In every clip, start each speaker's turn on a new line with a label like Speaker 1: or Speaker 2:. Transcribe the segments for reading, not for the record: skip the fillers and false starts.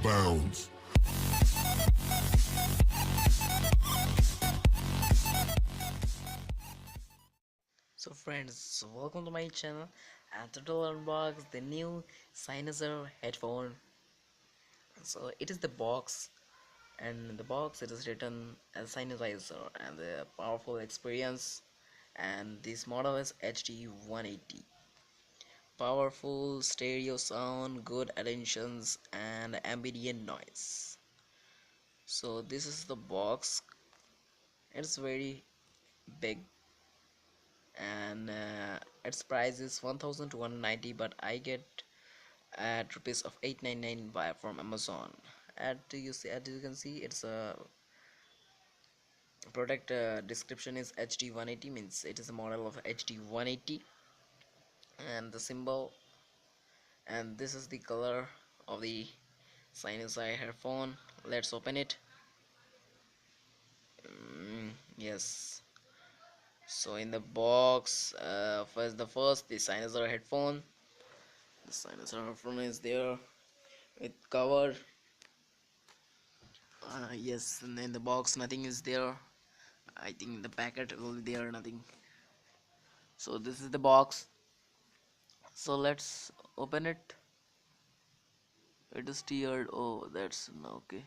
Speaker 1: bounds.
Speaker 2: So friends, welcome to my channel and today I'll unbox the new Sennheiser headphone. So it is the box, and in the box it is written as Sennheiser and the powerful experience, and this model is HD 180. Powerful stereo sound, good attentions and ambient noise. So this is the box. It's very big, and its price is 1290, but I get at rupees of 899 buy from Amazon. At you see, as you can see, it's a product description is HD 180, means it is a model of HD 180, and the symbol, and this is the color of the Sennheiser headphone. Let's open it. Yes. So in the box, first the Sennheiser headphone. The Sennheiser headphone is there with cover. Yes, and in the box nothing is there. I think the packet will be there, nothing. So this is the box. So let's open it. It is tiered. Oh, that's no, okay.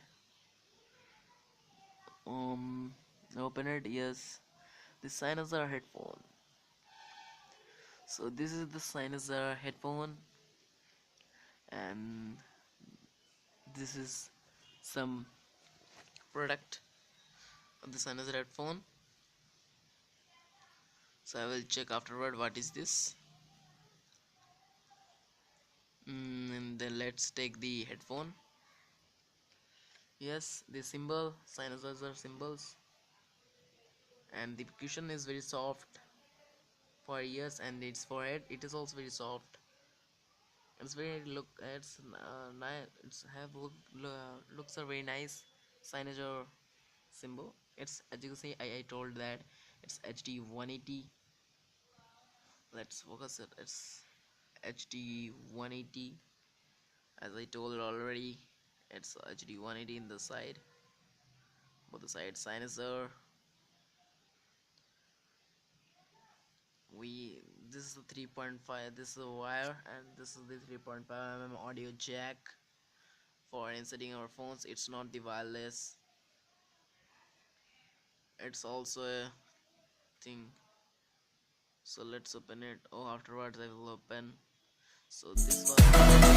Speaker 2: Um, Open it. Yes, the Sennheiser headphone. So this is the Sennheiser headphone, and this is some product of the Sennheiser headphone. So I will check afterward what is this. And then let's take the headphone. Yes, the symbol, Sennheiser symbols, and the cushion is very soft for ears, and its forehead it is also very soft. It's very it's nice. It's have looks are very nice. Sennheiser symbol. It's, as you can see, I told that it's HD 180. Let's focus it. It's HD 180. As I told already, it's HD 180 in the side. Both the sides Sennheiser. We This is the 3.5. This is a wire, and this is the 3.5 mm audio jack for inserting our phones. It's not the wireless. It's also a thing. So let's open it. Oh, afterwards I will open. So this was